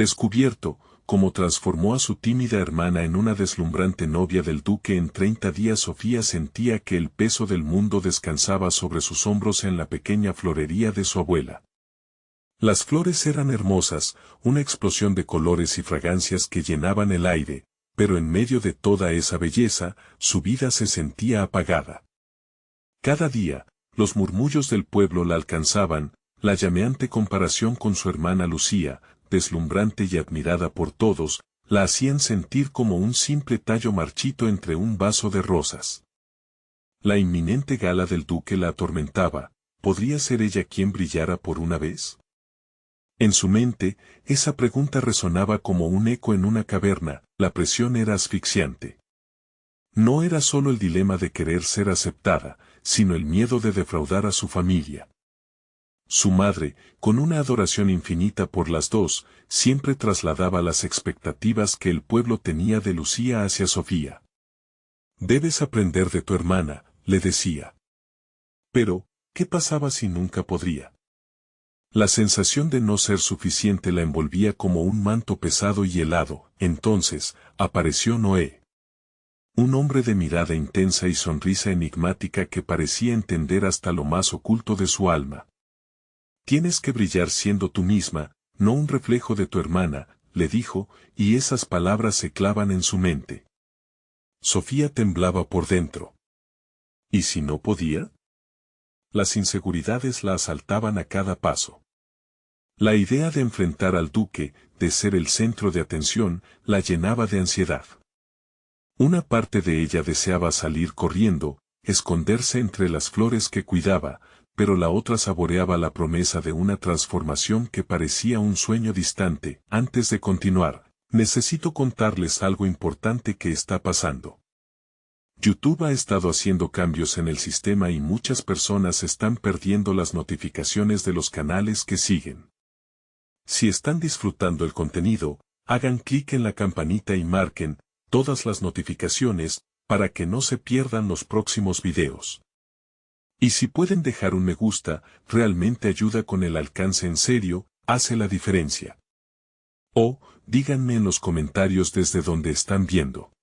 descubierto cómo transformó a su tímida hermana en una deslumbrante novia del duque en 30 días. Sofía sentía que el peso del mundo descansaba sobre sus hombros en la pequeña florería de su abuela. Las flores eran hermosas, una explosión de colores y fragancias que llenaban el aire, pero en medio de toda esa belleza, su vida se sentía apagada. Cada día, los murmullos del pueblo la alcanzaban, la llameante comparación con su hermana Lucía, deslumbrante y admirada por todos, la hacían sentir como un simple tallo marchito entre un vaso de rosas. La inminente gala del duque la atormentaba. ¿Podría ser ella quien brillara por una vez? En su mente, esa pregunta resonaba como un eco en una caverna. La presión era asfixiante. No era solo el dilema de querer ser aceptada, sino el miedo de defraudar a su familia. Su madre, con una adoración infinita por las dos, siempre trasladaba las expectativas que el pueblo tenía de Lucía hacia Sofía. «Debes aprender de tu hermana», le decía. Pero, ¿qué pasaba si nunca podría? La sensación de no ser suficiente la envolvía como un manto pesado y helado. Entonces, apareció Noé. Un hombre de mirada intensa y sonrisa enigmática que parecía entender hasta lo más oculto de su alma. «Tienes que brillar siendo tú misma, no un reflejo de tu hermana», le dijo, y esas palabras se clavan en su mente. Sofía temblaba por dentro. ¿Y si no podía? Las inseguridades la asaltaban a cada paso. La idea de enfrentar al duque, de ser el centro de atención, la llenaba de ansiedad. Una parte de ella deseaba salir corriendo, esconderse entre las flores que cuidaba, pero la otra saboreaba la promesa de una transformación que parecía un sueño distante. Antes de continuar, necesito contarles algo importante que está pasando. YouTube ha estado haciendo cambios en el sistema y muchas personas están perdiendo las notificaciones de los canales que siguen. Si están disfrutando el contenido, hagan clic en la campanita y marquen todas las notificaciones para que no se pierdan los próximos videos. Y si pueden dejar un me gusta, realmente ayuda con el alcance. En serio, hace la diferencia. O, díganme en los comentarios desde donde están viendo.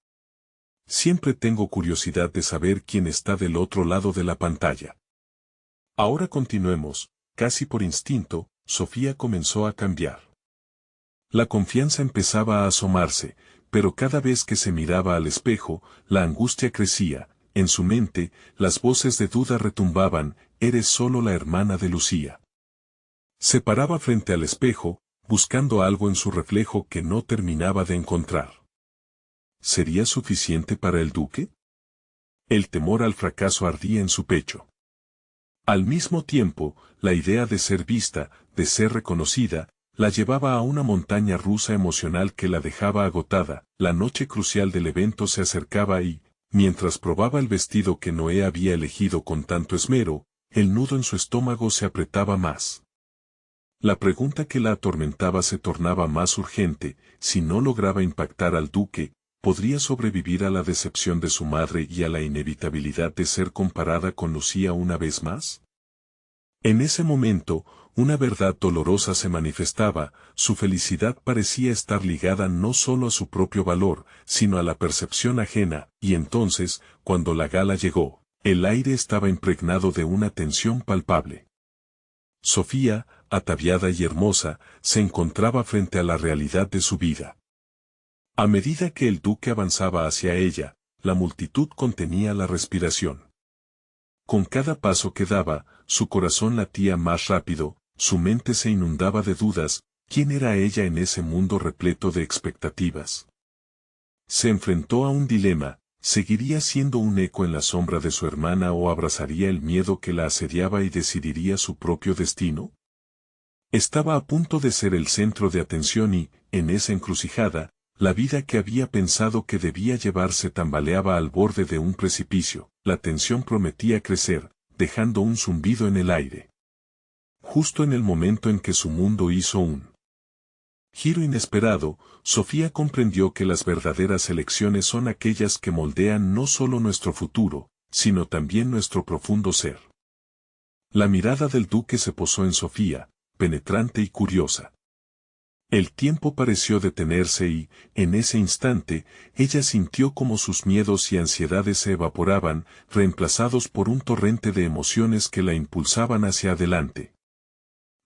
Siempre tengo curiosidad de saber quién está del otro lado de la pantalla. Ahora continuemos. Casi por instinto, Sofía comenzó a cambiar. La confianza empezaba a asomarse, pero cada vez que se miraba al espejo, la angustia crecía. En su mente, las voces de duda retumbaban. «Eres solo la hermana de Lucía». Se paraba frente al espejo, buscando algo en su reflejo que no terminaba de encontrar. ¿Sería suficiente para el duque? El temor al fracaso ardía en su pecho. Al mismo tiempo, la idea de ser vista, de ser reconocida, la llevaba a una montaña rusa emocional que la dejaba agotada. La noche crucial del evento se acercaba y, mientras probaba el vestido que Noé había elegido con tanto esmero, el nudo en su estómago se apretaba más. La pregunta que la atormentaba se tornaba más urgente. Si no lograba impactar al duque, ¿podría sobrevivir a la decepción de su madre y a la inevitabilidad de ser comparada con Lucía una vez más? En ese momento, una verdad dolorosa se manifestaba. Su felicidad parecía estar ligada no solo a su propio valor, sino a la percepción ajena. Y entonces, cuando la gala llegó, el aire estaba impregnado de una tensión palpable. Sofía, ataviada y hermosa, se encontraba frente a la realidad de su vida. A medida que el duque avanzaba hacia ella, la multitud contenía la respiración. Con cada paso que daba, su corazón latía más rápido, su mente se inundaba de dudas. ¿Quién era ella en ese mundo repleto de expectativas? Se enfrentó a un dilema. ¿Seguiría siendo un eco en la sombra de su hermana o abrazaría el miedo que la asediaba y decidiría su propio destino? Estaba a punto de ser el centro de atención y, en esa encrucijada, la vida que había pensado que debía llevarse tambaleaba al borde de un precipicio. La tensión prometía crecer, dejando un zumbido en el aire. Justo en el momento en que su mundo hizo un giro inesperado, Sofía comprendió que las verdaderas elecciones son aquellas que moldean no solo nuestro futuro, sino también nuestro profundo ser. La mirada del duque se posó en Sofía, penetrante y curiosa. El tiempo pareció detenerse y, en ese instante, ella sintió como sus miedos y ansiedades se evaporaban, reemplazados por un torrente de emociones que la impulsaban hacia adelante.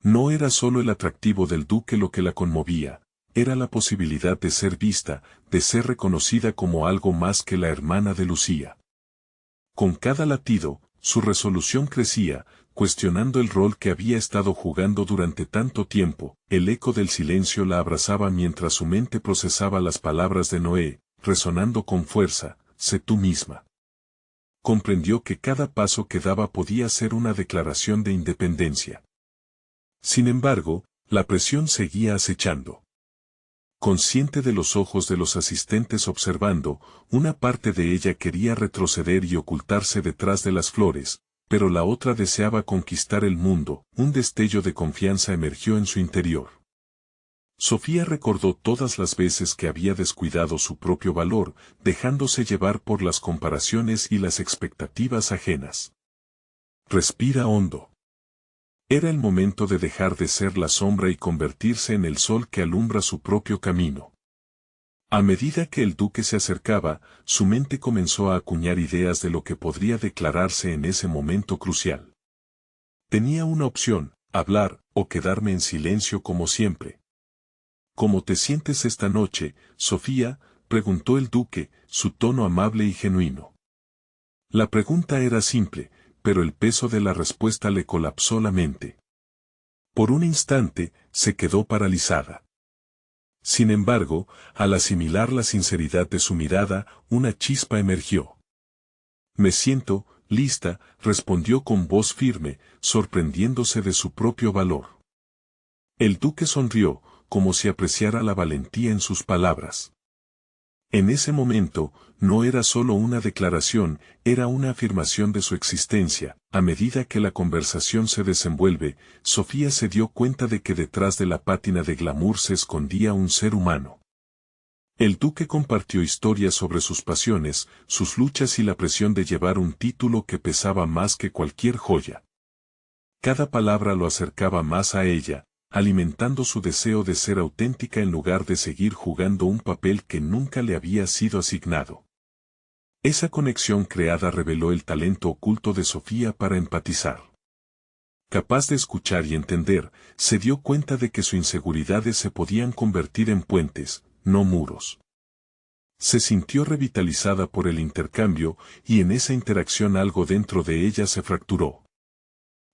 No era solo el atractivo del duque lo que la conmovía, era la posibilidad de ser vista, de ser reconocida como algo más que la hermana de Lucía. Con cada latido, su resolución crecía, cuestionando el rol que había estado jugando durante tanto tiempo. El eco del silencio la abrazaba mientras su mente procesaba las palabras de Noé, resonando con fuerza: sé tú misma. Comprendió que cada paso que daba podía ser una declaración de independencia. Sin embargo, la presión seguía acechando. Consciente de los ojos de los asistentes observando, una parte de ella quería retroceder y ocultarse detrás de las flores, pero la otra deseaba conquistar el mundo. Un destello de confianza emergió en su interior. Sofía recordó todas las veces que había descuidado su propio valor, dejándose llevar por las comparaciones y las expectativas ajenas. Respira hondo. Era el momento de dejar de ser la sombra y convertirse en el sol que alumbra su propio camino. A medida que el duque se acercaba, su mente comenzó a acuñar ideas de lo que podría declararse en ese momento crucial. Tenía una opción: hablar, o quedarme en silencio como siempre. ¿Cómo te sientes esta noche, Sofía?, preguntó el duque, su tono amable y genuino. La pregunta era simple, pero el peso de la respuesta le colapsó la mente. Por un instante, se quedó paralizada. Sin embargo, al asimilar la sinceridad de su mirada, una chispa emergió. Me siento lista, respondió con voz firme, sorprendiéndose de su propio valor. El duque sonrió, como si apreciara la valentía en sus palabras. En ese momento, no era solo una declaración, era una afirmación de su existencia. A medida que la conversación se desenvuelve, Sofía se dio cuenta de que detrás de la pátina de glamour se escondía un ser humano. El duque compartió historias sobre sus pasiones, sus luchas y la presión de llevar un título que pesaba más que cualquier joya. Cada palabra lo acercaba más a ella, alimentando su deseo de ser auténtica en lugar de seguir jugando un papel que nunca le había sido asignado. Esa conexión creada reveló el talento oculto de Sofía para empatizar. Capaz de escuchar y entender, se dio cuenta de que sus inseguridades se podían convertir en puentes, no muros. Se sintió revitalizada por el intercambio, y en esa interacción algo dentro de ella se fracturó.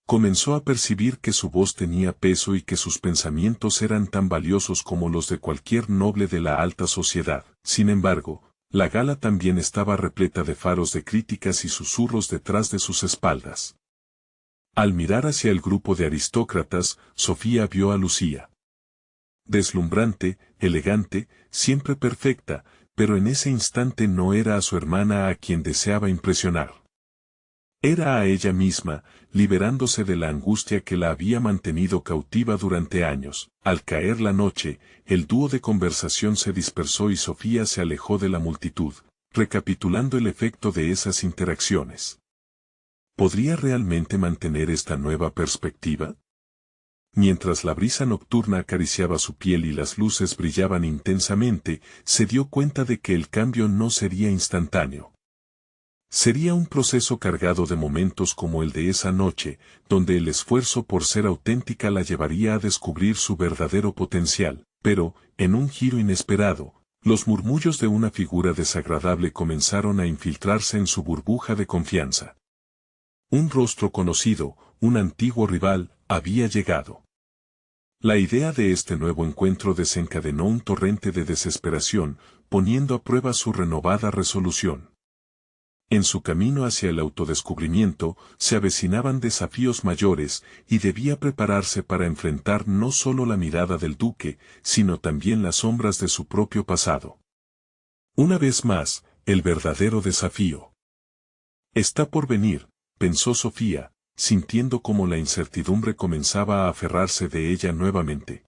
Comenzó a percibir que su voz tenía peso y que sus pensamientos eran tan valiosos como los de cualquier noble de la alta sociedad. Sin embargo, la gala también estaba repleta de faros de críticas y susurros detrás de sus espaldas. Al mirar hacia el grupo de aristócratas, Sofía vio a Lucía. Deslumbrante, elegante, siempre perfecta, pero en ese instante no era a su hermana a quien deseaba impresionar. Era a ella misma, liberándose de la angustia que la había mantenido cautiva durante años. Al caer la noche, el dúo de conversación se dispersó y Sofía se alejó de la multitud, recapitulando el efecto de esas interacciones. ¿Podría realmente mantener esta nueva perspectiva? Mientras la brisa nocturna acariciaba su piel y las luces brillaban intensamente, se dio cuenta de que el cambio no sería instantáneo. Sería un proceso cargado de momentos como el de esa noche, donde el esfuerzo por ser auténtica la llevaría a descubrir su verdadero potencial, pero, en un giro inesperado, los murmullos de una figura desagradable comenzaron a infiltrarse en su burbuja de confianza. Un rostro conocido, un antiguo rival, había llegado. La idea de este nuevo encuentro desencadenó un torrente de desesperación, poniendo a prueba su renovada resolución. En su camino hacia el autodescubrimiento, se avecinaban desafíos mayores, y debía prepararse para enfrentar no solo la mirada del duque, sino también las sombras de su propio pasado. Una vez más, el verdadero desafío está por venir, pensó Sofía, sintiendo cómo la incertidumbre comenzaba a aferrarse de ella nuevamente.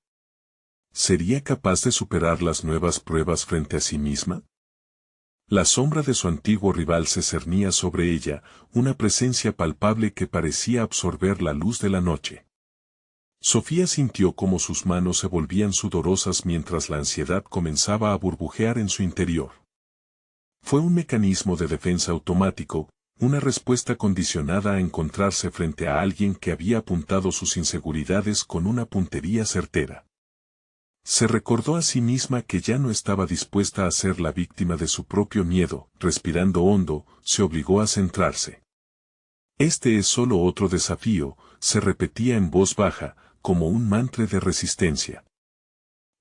¿Sería capaz de superar las nuevas pruebas frente a sí misma? La sombra de su antiguo rival se cernía sobre ella, una presencia palpable que parecía absorber la luz de la noche. Sofía sintió cómo sus manos se volvían sudorosas mientras la ansiedad comenzaba a burbujear en su interior. Fue un mecanismo de defensa automático, una respuesta condicionada a encontrarse frente a alguien que había apuntado sus inseguridades con una puntería certera. Se recordó a sí misma que ya no estaba dispuesta a ser la víctima de su propio miedo. Respirando hondo, se obligó a centrarse. Este es solo otro desafío, se repetía en voz baja, como un mantra de resistencia.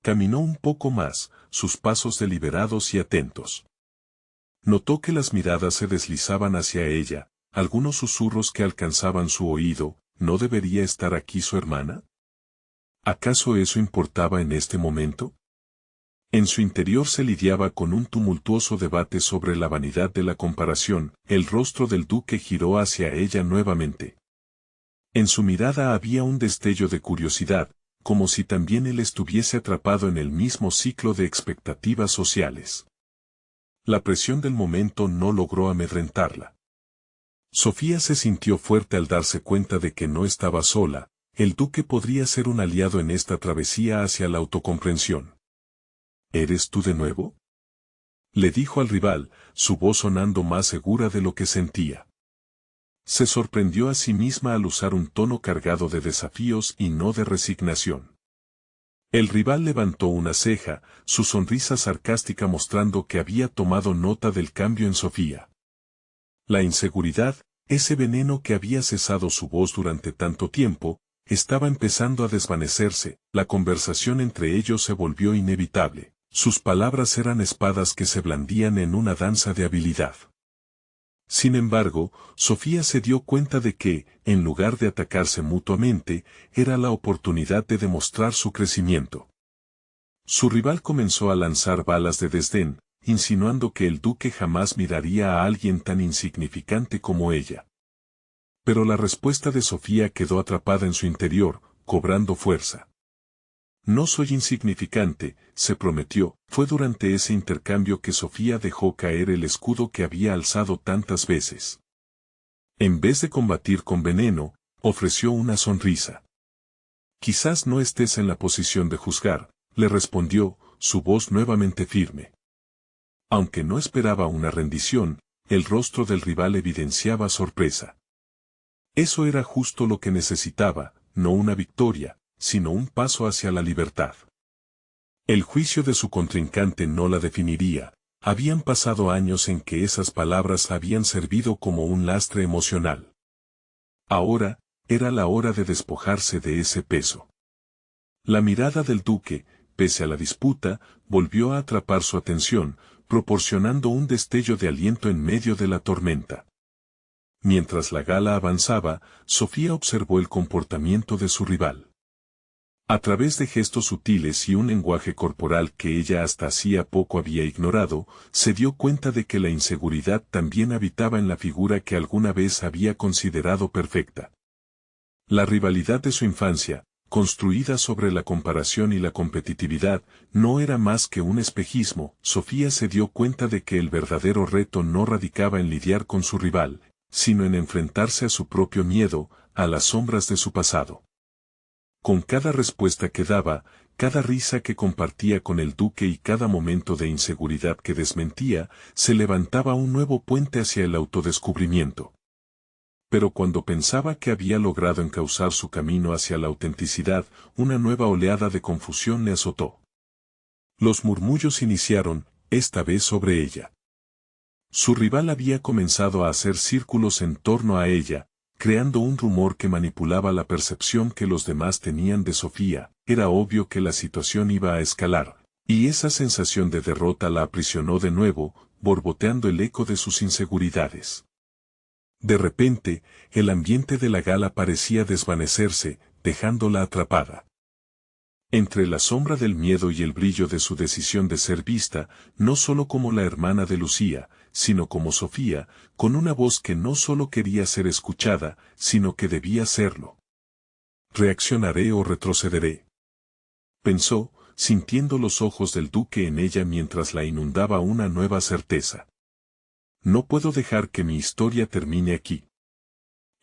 Caminó un poco más, sus pasos deliberados y atentos. Notó que las miradas se deslizaban hacia ella, algunos susurros que alcanzaban su oído. ¿No debería estar aquí su hermana? ¿Acaso eso importaba en este momento? En su interior se lidiaba con un tumultuoso debate sobre la vanidad de la comparación. El rostro del duque giró hacia ella nuevamente. En su mirada había un destello de curiosidad, como si también él estuviese atrapado en el mismo ciclo de expectativas sociales. La presión del momento no logró amedrentarla. Sofía se sintió fuerte al darse cuenta de que no estaba sola. El duque podría ser un aliado en esta travesía hacia la autocomprensión. ¿Eres tú de nuevo?, le dijo al rival, su voz sonando más segura de lo que sentía. Se sorprendió a sí misma al usar un tono cargado de desafíos y no de resignación. El rival levantó una ceja, su sonrisa sarcástica mostrando que había tomado nota del cambio en Sofía. La inseguridad, ese veneno que había cesado su voz durante tanto tiempo, estaba empezando a desvanecerse. La conversación entre ellos se volvió inevitable. Sus palabras eran espadas que se blandían en una danza de habilidad. Sin embargo, Sofía se dio cuenta de que, en lugar de atacarse mutuamente, era la oportunidad de demostrar su crecimiento. Su rival comenzó a lanzar balas de desdén, insinuando que el duque jamás miraría a alguien tan insignificante como ella. Pero la respuesta de Sofía quedó atrapada en su interior, cobrando fuerza. No soy insignificante, se prometió. Fue durante ese intercambio que Sofía dejó caer el escudo que había alzado tantas veces. En vez de combatir con veneno, ofreció una sonrisa. Quizás no estés en la posición de juzgar, le respondió, su voz nuevamente firme. Aunque no esperaba una rendición, el rostro del rival evidenciaba sorpresa. Eso era justo lo que necesitaba, no una victoria, sino un paso hacia la libertad. El juicio de su contrincante no la definiría. Habían pasado años en que esas palabras habían servido como un lastre emocional. Ahora, era la hora de despojarse de ese peso. La mirada del duque, pese a la disputa, volvió a atrapar su atención, proporcionando un destello de aliento en medio de la tormenta. Mientras la gala avanzaba, Sofía observó el comportamiento de su rival. A través de gestos sutiles y un lenguaje corporal que ella hasta hacía poco había ignorado, se dio cuenta de que la inseguridad también habitaba en la figura que alguna vez había considerado perfecta. La rivalidad de su infancia, construida sobre la comparación y la competitividad, no era más que un espejismo. Sofía se dio cuenta de que el verdadero reto no radicaba en lidiar con su rival, sino en enfrentarse a su propio miedo, a las sombras de su pasado. Con cada respuesta que daba, cada risa que compartía con el duque y cada momento de inseguridad que desmentía, se levantaba un nuevo puente hacia el autodescubrimiento. Pero cuando pensaba que había logrado encauzar su camino hacia la autenticidad, una nueva oleada de confusión le azotó. Los murmullos iniciaron, esta vez sobre ella. Su rival había comenzado a hacer círculos en torno a ella, creando un rumor que manipulaba la percepción que los demás tenían de Sofía. Era obvio que la situación iba a escalar, y esa sensación de derrota la aprisionó de nuevo, borboteando el eco de sus inseguridades. De repente, el ambiente de la gala parecía desvanecerse, dejándola atrapada. Entre la sombra del miedo y el brillo de su decisión de ser vista, no solo como la hermana de Lucía, sino como Sofía, con una voz que no solo quería ser escuchada, sino que debía serlo. ¿Reaccionaré o retrocederé?, pensó, sintiendo los ojos del duque en ella mientras la inundaba una nueva certeza. No puedo dejar que mi historia termine aquí.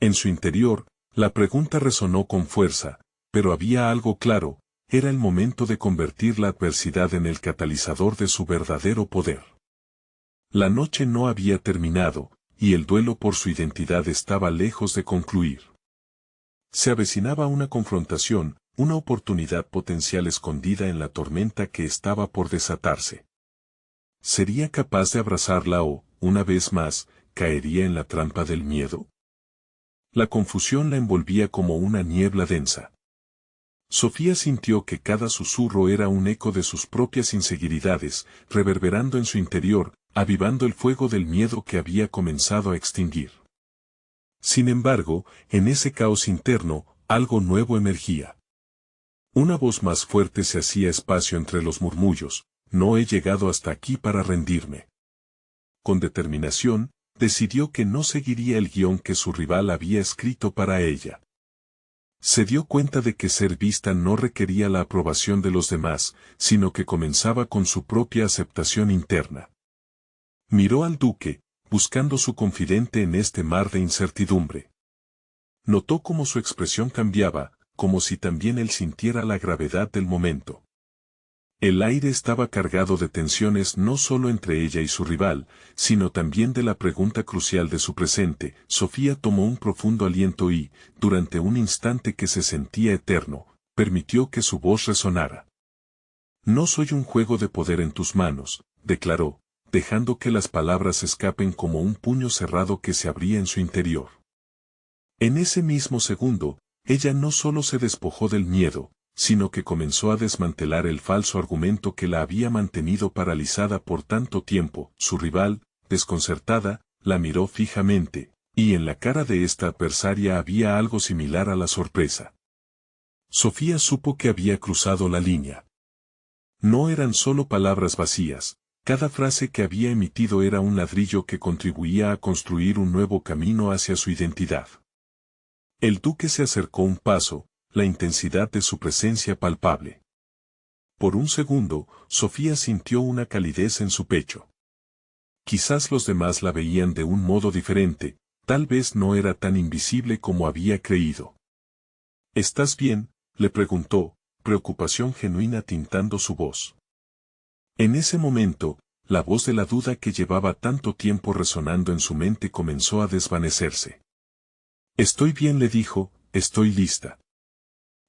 En su interior, la pregunta resonó con fuerza, Pero había algo claro, era el momento de convertir la adversidad en el catalizador de su verdadero poder. La noche no había terminado, y el duelo por su identidad estaba lejos de concluir. Se avecinaba una confrontación, una oportunidad potencial escondida en la tormenta que estaba por desatarse. ¿Sería capaz de abrazarla o, una vez más, caería en la trampa del miedo? La confusión la envolvía como una niebla densa. Sofía sintió que cada susurro era un eco de sus propias inseguridades, reverberando en su interior, avivando el fuego del miedo que había comenzado a extinguir. Sin embargo, en ese caos interno, algo nuevo emergía. Una voz más fuerte se hacía espacio entre los murmullos: no he llegado hasta aquí para rendirme. Con determinación, decidió que no seguiría el guión que su rival había escrito para ella. Se dio cuenta de que ser vista no requería la aprobación de los demás, sino que comenzaba con su propia aceptación interna. Miró al duque, buscando su confidente en este mar de incertidumbre. Notó cómo su expresión cambiaba, como si también él sintiera la gravedad del momento. El aire estaba cargado de tensiones no solo entre ella y su rival, sino también de la pregunta crucial de su presente. Sofía tomó un profundo aliento y, durante un instante que se sentía eterno, permitió que su voz resonara. No soy un juego de poder en tus manos, declaró, dejando que las palabras escapen como un puño cerrado que se abría en su interior. En ese mismo segundo, ella no solo se despojó del miedo, sino que comenzó a desmantelar el falso argumento que la había mantenido paralizada por tanto tiempo. Su rival, desconcertada, la miró fijamente, y en la cara de esta adversaria había algo similar a la sorpresa. Sofía supo que había cruzado la línea. No eran solo palabras vacías, cada frase que había emitido era un ladrillo que contribuía a construir un nuevo camino hacia su identidad. El duque se acercó un paso, la intensidad de su presencia palpable. Por un segundo, Sofía sintió una calidez en su pecho. Quizás los demás la veían de un modo diferente, tal vez no era tan invisible como había creído. ¿Estás bien?, le preguntó, preocupación genuina tintando su voz. En ese momento, la voz de la duda que llevaba tanto tiempo resonando en su mente comenzó a desvanecerse. Estoy bien, le dijo, estoy lista.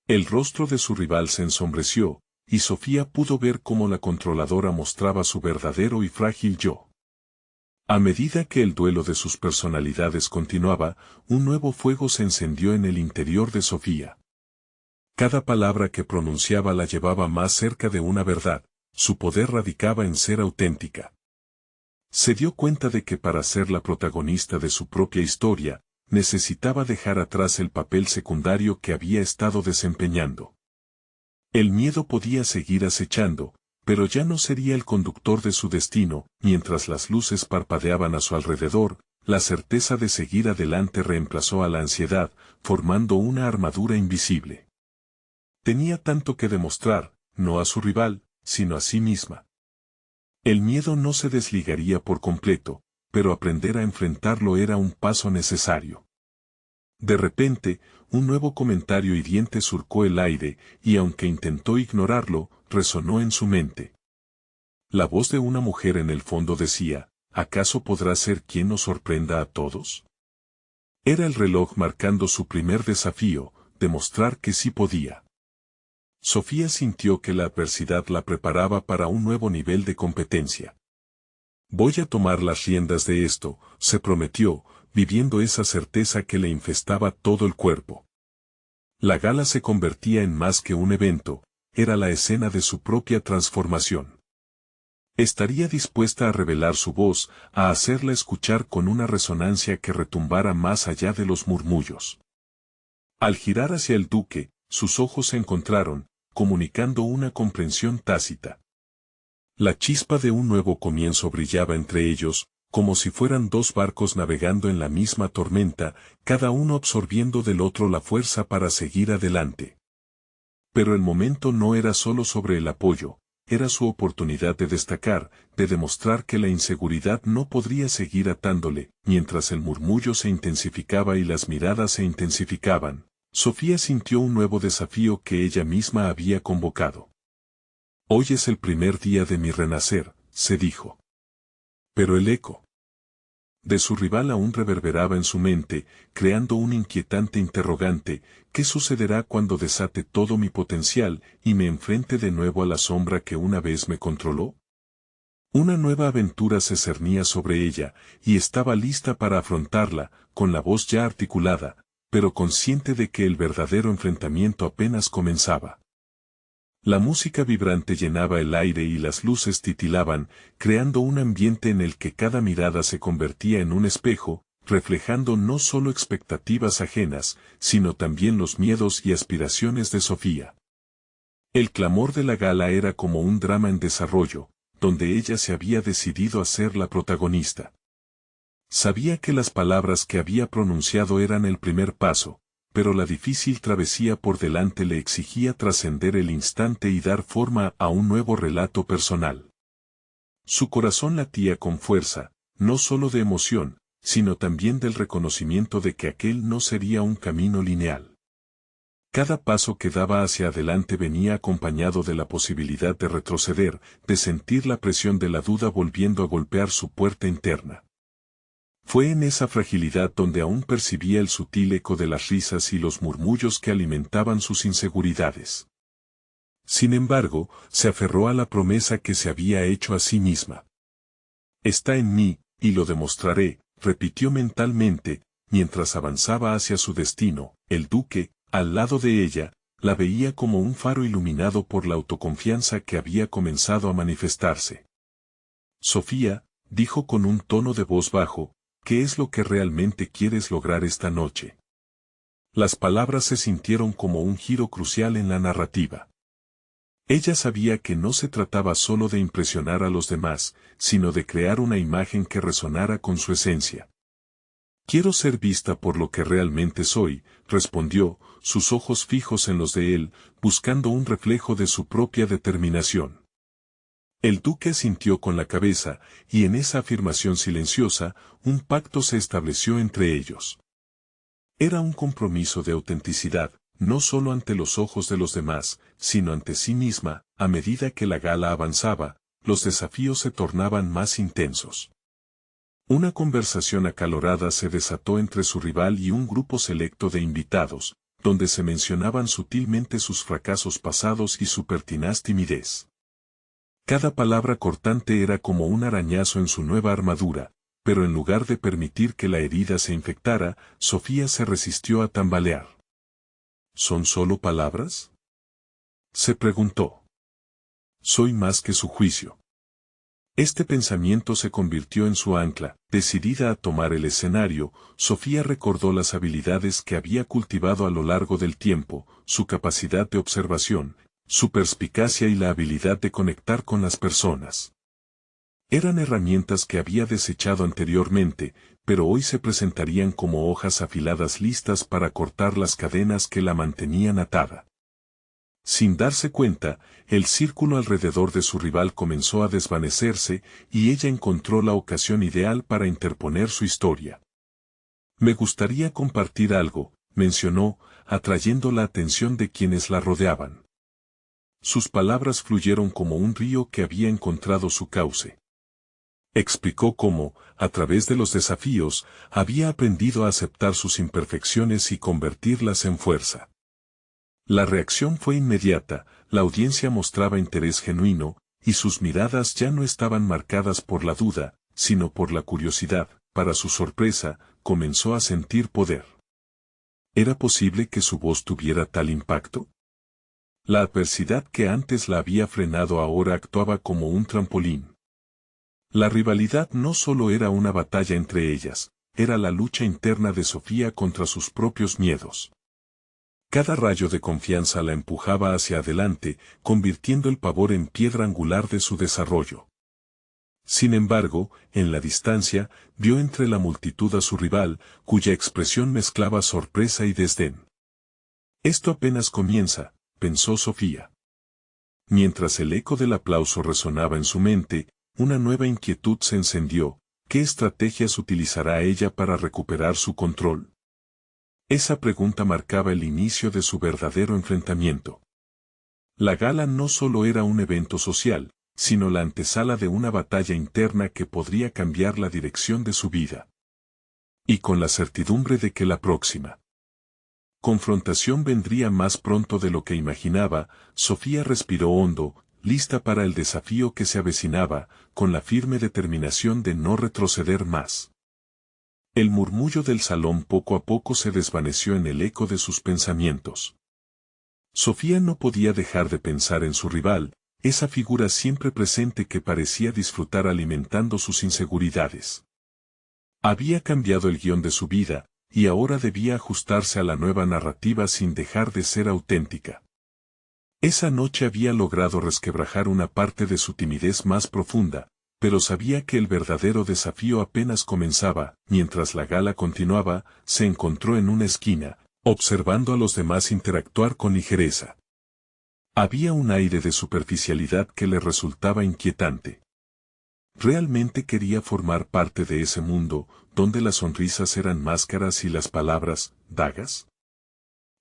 El rostro de su rival se ensombreció, y Sofía pudo ver cómo la controladora mostraba su verdadero y frágil yo. A medida que el duelo de sus personalidades continuaba, un nuevo fuego se encendió en el interior de Sofía. Cada palabra que pronunciaba la llevaba más cerca de una verdad, su poder radicaba en ser auténtica. Se dio cuenta de que para ser la protagonista de su propia historia, necesitaba dejar atrás el papel secundario que había estado desempeñando. El miedo podía seguir acechando, pero ya no sería el conductor de su destino. Mientras las luces parpadeaban a su alrededor, la certeza de seguir adelante reemplazó a la ansiedad, formando una armadura invisible. Tenía tanto que demostrar, no a su rival, sino a sí misma. El miedo no se desligaría por completo, pero aprender a enfrentarlo era un paso necesario. De repente, un nuevo comentario hiriente surcó el aire, y aunque intentó ignorarlo, resonó en su mente. La voz de una mujer en el fondo decía: ¿acaso podrá ser quien nos sorprenda a todos? Era el reloj marcando su primer desafío, demostrar que sí podía. Sofía sintió que la adversidad la preparaba para un nuevo nivel de competencia. Voy a tomar las riendas de esto, se prometió, viviendo esa certeza que le infestaba todo el cuerpo. La gala se convertía en más que un evento, era la escena de su propia transformación. Estaría dispuesta a revelar su voz, a hacerla escuchar con una resonancia que retumbara más allá de los murmullos. Al girar hacia el duque, sus ojos se encontraron, comunicando una comprensión tácita. La chispa de un nuevo comienzo brillaba entre ellos, como si fueran dos barcos navegando en la misma tormenta, cada uno absorbiendo del otro la fuerza para seguir adelante. Pero el momento no era solo sobre el apoyo, era su oportunidad de destacar, de demostrar que la inseguridad no podría seguir atándole. Mientras el murmullo se intensificaba y las miradas se intensificaban, Sofía sintió un nuevo desafío que ella misma había convocado. Hoy es el primer día de mi renacer, se dijo. Pero el eco de su rival aún reverberaba en su mente, creando un inquietante interrogante: ¿qué sucederá cuando desate todo mi potencial y me enfrente de nuevo a la sombra que una vez me controló? Una nueva aventura se cernía sobre ella, y estaba lista para afrontarla, con la voz ya articulada, pero consciente de que el verdadero enfrentamiento apenas comenzaba. La música vibrante llenaba el aire y las luces titilaban, creando un ambiente en el que cada mirada se convertía en un espejo, reflejando no solo expectativas ajenas, sino también los miedos y aspiraciones de Sofía. El clamor de la gala era como un drama en desarrollo, donde ella se había decidido a ser la protagonista. Sabía que las palabras que había pronunciado eran el primer paso, pero la difícil travesía por delante le exigía trascender el instante y dar forma a un nuevo relato personal. Su corazón latía con fuerza, no solo de emoción, sino también del reconocimiento de que aquel no sería un camino lineal. Cada paso que daba hacia adelante venía acompañado de la posibilidad de retroceder, de sentir la presión de la duda volviendo a golpear su puerta interna. Fue en esa fragilidad donde aún percibía el sutil eco de las risas y los murmullos que alimentaban sus inseguridades. Sin embargo, se aferró a la promesa que se había hecho a sí misma. Está en mí, y lo demostraré, repitió mentalmente, mientras avanzaba hacia su destino. El duque, al lado de ella, la veía como un faro iluminado por la autoconfianza que había comenzado a manifestarse. Sofía, dijo con un tono de voz bajo, ¿qué es lo que realmente quieres lograr esta noche? Las palabras se sintieron como un giro crucial en la narrativa. Ella sabía que no se trataba solo de impresionar a los demás, sino de crear una imagen que resonara con su esencia. Quiero ser vista por lo que realmente soy, respondió, sus ojos fijos en los de él, buscando un reflejo de su propia determinación. El duque asintió con la cabeza, y en esa afirmación silenciosa, un pacto se estableció entre ellos. Era un compromiso de autenticidad, no solo ante los ojos de los demás, sino ante sí misma. A medida que la gala avanzaba, los desafíos se tornaban más intensos. Una conversación acalorada se desató entre su rival y un grupo selecto de invitados, donde se mencionaban sutilmente sus fracasos pasados y su pertinaz timidez. Cada palabra cortante era como un arañazo en su nueva armadura, pero en lugar de permitir que la herida se infectara, Sofía se resistió a tambalear. ¿Son solo palabras?, se preguntó. Soy más que su juicio. Este pensamiento se convirtió en su ancla. Decidida a tomar el escenario, Sofía recordó las habilidades que había cultivado a lo largo del tiempo, su capacidad de observación, su perspicacia y la habilidad de conectar con las personas. Eran herramientas que había desechado anteriormente, pero hoy se presentarían como hojas afiladas listas para cortar las cadenas que la mantenían atada. Sin darse cuenta, el círculo alrededor de su rival comenzó a desvanecerse, y ella encontró la ocasión ideal para interponer su historia. Me gustaría compartir algo, mencionó, atrayendo la atención de quienes la rodeaban. Sus palabras fluyeron como un río que había encontrado su cauce. Explicó cómo, a través de los desafíos, había aprendido a aceptar sus imperfecciones y convertirlas en fuerza. La reacción fue inmediata, la audiencia mostraba interés genuino, y sus miradas ya no estaban marcadas por la duda, sino por la curiosidad. Para su sorpresa, comenzó a sentir poder. ¿Era posible que su voz tuviera tal impacto? La adversidad que antes la había frenado ahora actuaba como un trampolín. La rivalidad no solo era una batalla entre ellas, era la lucha interna de Sofía contra sus propios miedos. Cada rayo de confianza la empujaba hacia adelante, convirtiendo el pavor en piedra angular de su desarrollo. Sin embargo, en la distancia, vio entre la multitud a su rival, cuya expresión mezclaba sorpresa y desdén. Esto apenas comienza, pensó Sofía. Mientras el eco del aplauso resonaba en su mente, una nueva inquietud se encendió. ¿Qué estrategias utilizará ella para recuperar su control? Esa pregunta marcaba el inicio de su verdadero enfrentamiento. La gala no solo era un evento social, sino la antesala de una batalla interna que podría cambiar la dirección de su vida. Y con la certidumbre de que la próxima confrontación vendría más pronto de lo que imaginaba, Sofía respiró hondo, lista para el desafío que se avecinaba, con la firme determinación de no retroceder más. El murmullo del salón poco a poco se desvaneció en el eco de sus pensamientos. Sofía no podía dejar de pensar en su rival, esa figura siempre presente que parecía disfrutar alimentando sus inseguridades. Había cambiado el guión de su vida, y ahora debía ajustarse a la nueva narrativa sin dejar de ser auténtica. Esa noche había logrado resquebrajar una parte de su timidez más profunda, pero sabía que el verdadero desafío apenas comenzaba. Mientras la gala continuaba, se encontró en una esquina, observando a los demás interactuar con ligereza. Había un aire de superficialidad que le resultaba inquietante. ¿Realmente quería formar parte de ese mundo, donde las sonrisas eran máscaras y las palabras, dagas?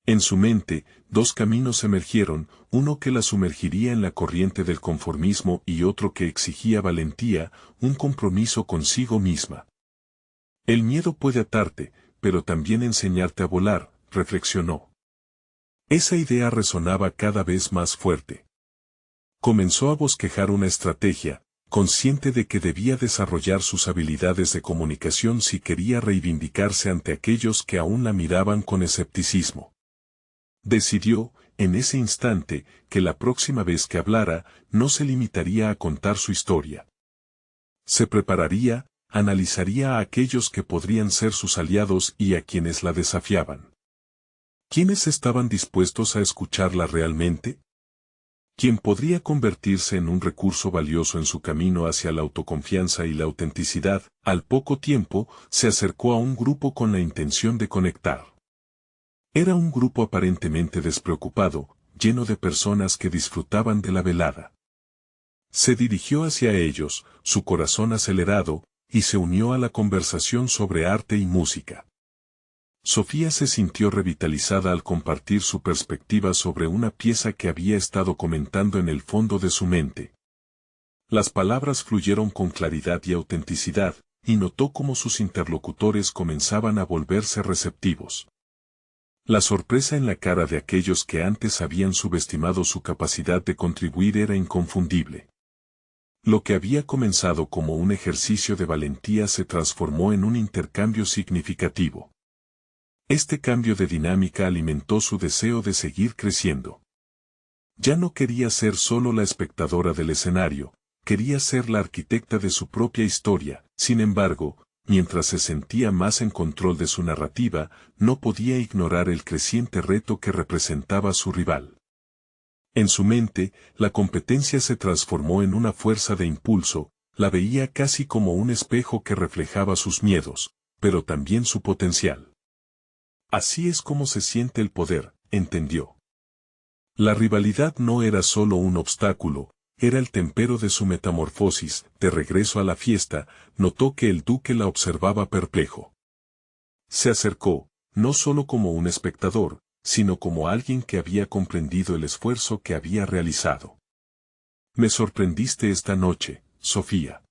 En su mente, dos caminos emergieron, uno que la sumergiría en la corriente del conformismo y otro que exigía valentía, un compromiso consigo misma. El miedo puede atarte, pero también enseñarte a volar, reflexionó. Esa idea resonaba cada vez más fuerte. Comenzó a bosquejar una estrategia, consciente de que debía desarrollar sus habilidades de comunicación si quería reivindicarse ante aquellos que aún la miraban con escepticismo. Decidió, en ese instante, que la próxima vez que hablara, no se limitaría a contar su historia. Se prepararía, analizaría a aquellos que podrían ser sus aliados y a quienes la desafiaban. ¿Quiénes estaban dispuestos a escucharla realmente? ¿Quién podría convertirse en un recurso valioso en su camino hacia la autoconfianza y la autenticidad? Al poco tiempo, se acercó a un grupo con la intención de conectar. Era un grupo aparentemente despreocupado, lleno de personas que disfrutaban de la velada. Se dirigió hacia ellos, su corazón acelerado, y se unió a la conversación sobre arte y música. Sofía se sintió revitalizada al compartir su perspectiva sobre una pieza que había estado comentando en el fondo de su mente. Las palabras fluyeron con claridad y autenticidad, y notó cómo sus interlocutores comenzaban a volverse receptivos. La sorpresa en la cara de aquellos que antes habían subestimado su capacidad de contribuir era inconfundible. Lo que había comenzado como un ejercicio de valentía se transformó en un intercambio significativo. Este cambio de dinámica alimentó su deseo de seguir creciendo. Ya no quería ser solo la espectadora del escenario, quería ser la arquitecta de su propia historia. Sin embargo, mientras se sentía más en control de su narrativa, no podía ignorar el creciente reto que representaba su rival. En su mente, la competencia se transformó en una fuerza de impulso, la veía casi como un espejo que reflejaba sus miedos, pero también su potencial. Así es como se siente el poder, entendió. La rivalidad no era solo un obstáculo, era el tempero de su metamorfosis. De regreso a la fiesta, notó que el duque la observaba perplejo. Se acercó, no solo como un espectador, sino como alguien que había comprendido el esfuerzo que había realizado. Me sorprendiste esta noche, Sofía.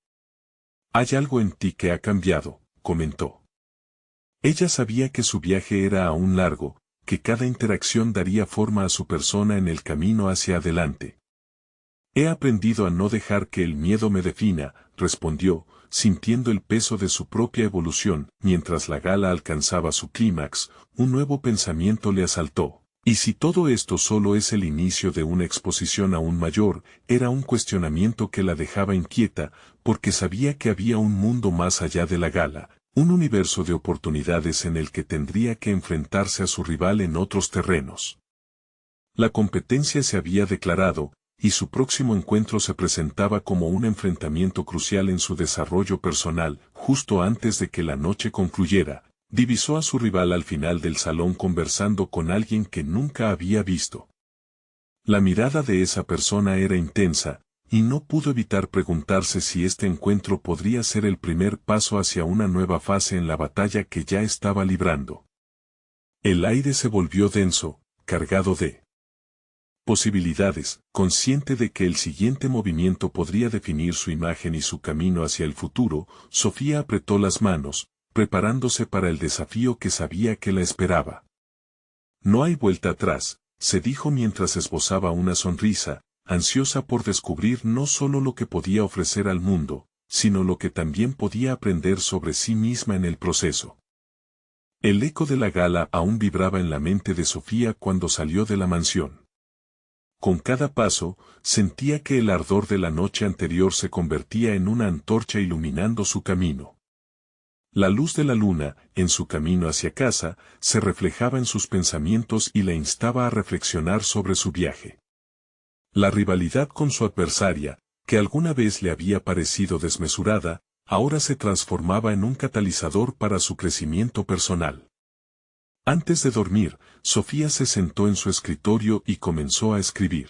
Hay algo en ti que ha cambiado, comentó. Ella sabía que su viaje era aún largo, que cada interacción daría forma a su persona en el camino hacia adelante. He aprendido a no dejar que el miedo me defina, respondió, sintiendo el peso de su propia evolución. Mientras la gala alcanzaba su clímax, un nuevo pensamiento le asaltó. ¿Y si todo esto solo es el inicio de una exposición aún mayor? Era un cuestionamiento que la dejaba inquieta, porque sabía que había un mundo más allá de la gala. Un universo de oportunidades en el que tendría que enfrentarse a su rival en otros terrenos. La competencia se había declarado, y su próximo encuentro se presentaba como un enfrentamiento crucial en su desarrollo personal. Justo antes de que la noche concluyera, divisó a su rival al final del salón conversando con alguien que nunca había visto. La mirada de esa persona era intensa, y no pudo evitar preguntarse si este encuentro podría ser el primer paso hacia una nueva fase en la batalla que ya estaba librando. El aire se volvió denso, cargado de posibilidades, consciente de que el siguiente movimiento podría definir su imagen y su camino hacia el futuro. Sofía apretó las manos, preparándose para el desafío que sabía que la esperaba. No hay vuelta atrás, se dijo mientras esbozaba una sonrisa, ansiosa por descubrir no solo lo que podía ofrecer al mundo, sino lo que también podía aprender sobre sí misma en el proceso. El eco de la gala aún vibraba en la mente de Sofía cuando salió de la mansión. Con cada paso, sentía que el ardor de la noche anterior se convertía en una antorcha iluminando su camino. La luz de la luna, en su camino hacia casa, se reflejaba en sus pensamientos y la instaba a reflexionar sobre su viaje. La rivalidad con su adversaria, que alguna vez le había parecido desmesurada, ahora se transformaba en un catalizador para su crecimiento personal. Antes de dormir, Sofía se sentó en su escritorio y comenzó a escribir.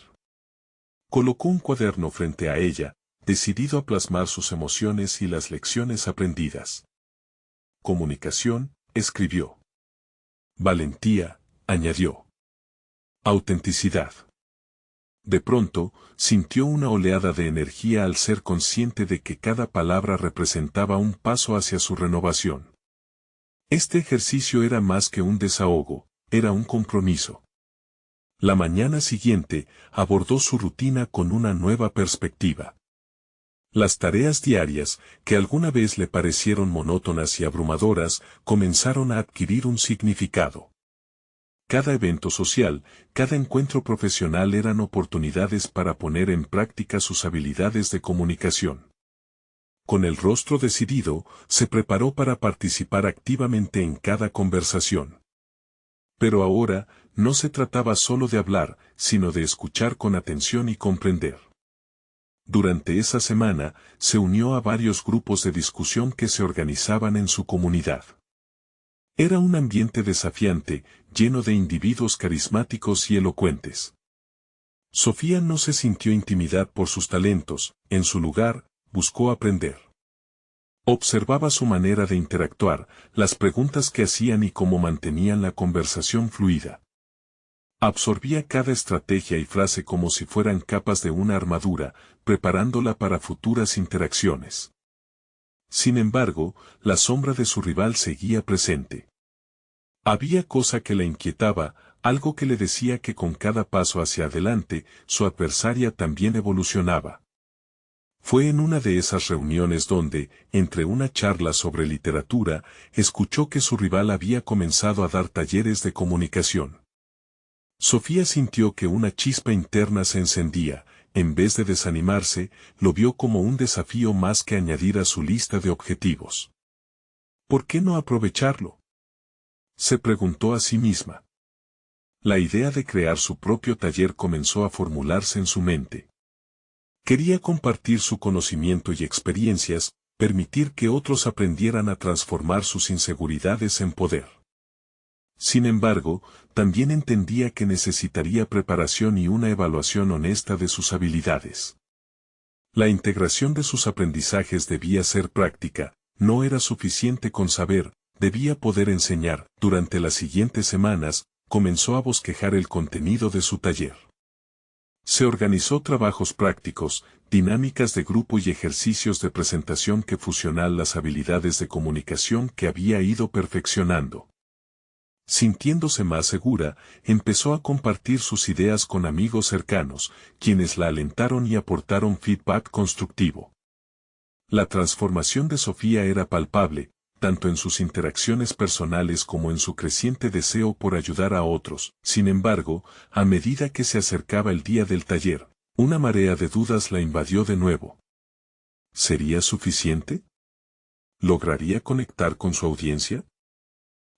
Colocó un cuaderno frente a ella, decidido a plasmar sus emociones y las lecciones aprendidas. Comunicación, escribió. Valentía, añadió. Autenticidad. De pronto, sintió una oleada de energía al ser consciente de que cada palabra representaba un paso hacia su renovación. Este ejercicio era más que un desahogo, era un compromiso. La mañana siguiente, abordó su rutina con una nueva perspectiva. Las tareas diarias, que alguna vez le parecieron monótonas y abrumadoras, comenzaron a adquirir un significado. Cada evento social, cada encuentro profesional eran oportunidades para poner en práctica sus habilidades de comunicación. Con el rostro decidido, se preparó para participar activamente en cada conversación. Pero ahora, no se trataba solo de hablar, sino de escuchar con atención y comprender. Durante esa semana, se unió a varios grupos de discusión que se organizaban en su comunidad. Era un ambiente desafiante, lleno de individuos carismáticos y elocuentes. Sofía no se sintió intimidada por sus talentos, en su lugar, buscó aprender. Observaba su manera de interactuar, las preguntas que hacían y cómo mantenían la conversación fluida. Absorbía cada estrategia y frase como si fueran capas de una armadura, preparándola para futuras interacciones. Sin embargo, la sombra de su rival seguía presente. Había cosa que la inquietaba, algo que le decía que con cada paso hacia adelante, su adversaria también evolucionaba. Fue en una de esas reuniones donde, entre una charla sobre literatura, escuchó que su rival había comenzado a dar talleres de comunicación. Sofía sintió que una chispa interna se encendía, en vez de desanimarse, lo vio como un desafío más que añadir a su lista de objetivos. ¿Por qué no aprovecharlo?, se preguntó a sí misma. La idea de crear su propio taller comenzó a formularse en su mente. Quería compartir su conocimiento y experiencias, permitir que otros aprendieran a transformar sus inseguridades en poder. Sin embargo, también entendía que necesitaría preparación y una evaluación honesta de sus habilidades. La integración de sus aprendizajes debía ser práctica, no era suficiente con saber, debía poder enseñar. Durante las siguientes semanas, comenzó a bosquejar el contenido de su taller. Se organizó trabajos prácticos, dinámicas de grupo y ejercicios de presentación que fusionan las habilidades de comunicación que había ido perfeccionando. Sintiéndose más segura, empezó a compartir sus ideas con amigos cercanos, quienes la alentaron y aportaron feedback constructivo. La transformación de Sofía era palpable, tanto en sus interacciones personales como en su creciente deseo por ayudar a otros. Sin embargo, a medida que se acercaba el día del taller, una marea de dudas la invadió de nuevo. ¿Sería suficiente? ¿Lograría conectar con su audiencia?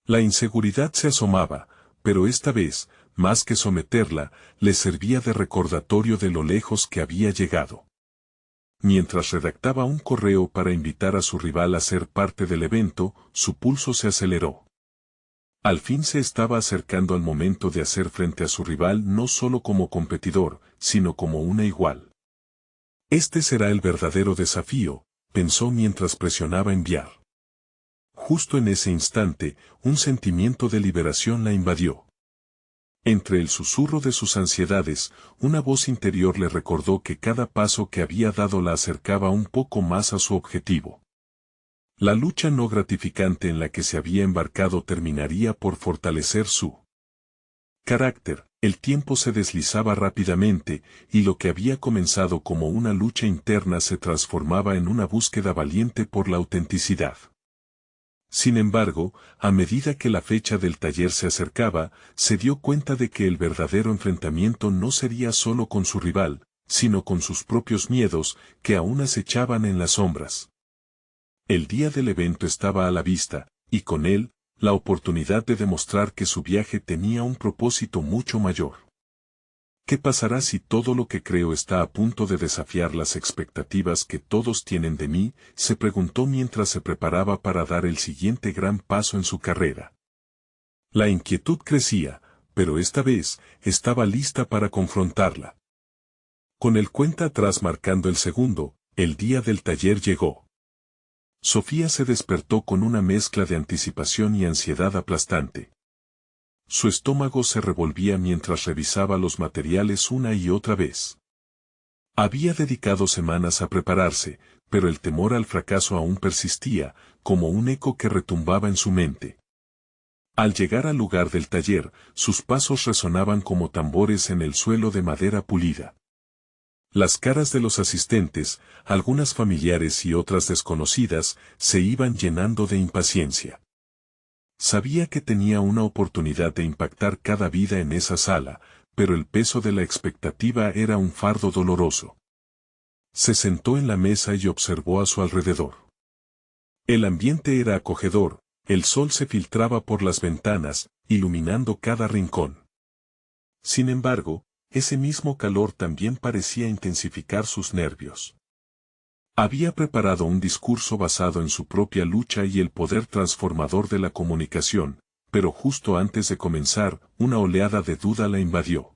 La inseguridad se asomaba, pero esta vez, más que someterla, le servía de recordatorio de lo lejos que había llegado. Mientras redactaba un correo para invitar a su rival a ser parte del evento, su pulso se aceleró. Al fin se estaba acercando al momento de hacer frente a su rival no solo como competidor, sino como una igual. Este será el verdadero desafío, pensó mientras presionaba enviar. justo en ese instante, un sentimiento de liberación la invadió. Entre el susurro de sus ansiedades, una voz interior le recordó que cada paso que había dado la acercaba un poco más a su objetivo. La lucha no gratificante en la que se había embarcado terminaría por fortalecer su carácter. El tiempo se deslizaba rápidamente, y lo que había comenzado como una lucha interna se transformaba en una búsqueda valiente por la autenticidad. Sin embargo, a medida que la fecha del taller se acercaba, se dio cuenta de que el verdadero enfrentamiento no sería solo con su rival, sino con sus propios miedos, que aún acechaban en las sombras. El día del evento estaba a la vista, y con él, la oportunidad de demostrar que su viaje tenía un propósito mucho mayor. ¿Qué pasará si todo lo que creo está a punto de desafiar las expectativas que todos tienen de mí?, se preguntó mientras se preparaba para dar el siguiente gran paso en su carrera. La inquietud crecía, pero esta vez, estaba lista para confrontarla. Con el cuenta atrás marcando el segundo, el día del taller llegó. Sofía se despertó con una mezcla de anticipación y ansiedad aplastante. Su estómago se revolvía mientras revisaba los materiales una y otra vez. Había dedicado semanas a prepararse, pero el temor al fracaso aún persistía, como un eco que retumbaba en su mente. Al llegar al lugar del taller, sus pasos resonaban como tambores en el suelo de madera pulida. Las caras de los asistentes, algunas familiares y otras desconocidas, se iban llenando de impaciencia. Sabía que tenía una oportunidad de impactar cada vida en esa sala, pero el peso de la expectativa era un fardo doloroso. Se sentó en la mesa y observó a su alrededor. El ambiente era acogedor, el sol se filtraba por las ventanas, iluminando cada rincón. Sin embargo, ese mismo calor también parecía intensificar sus nervios. Había preparado un discurso basado en su propia lucha y el poder transformador de la comunicación, pero justo antes de comenzar, una oleada de duda la invadió.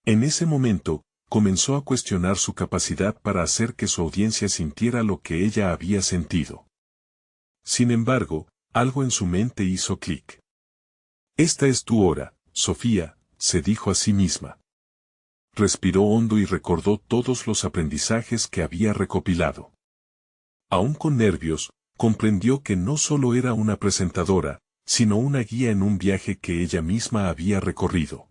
En ese momento, comenzó a cuestionar su capacidad para hacer que su audiencia sintiera lo que ella había sentido. Sin embargo, algo en su mente hizo clic. «Esta es tu hora, Sofía», se dijo a sí misma. Respiró hondo y recordó todos los aprendizajes que había recopilado. Aún con nervios, comprendió que no solo era una presentadora, sino una guía en un viaje que ella misma había recorrido.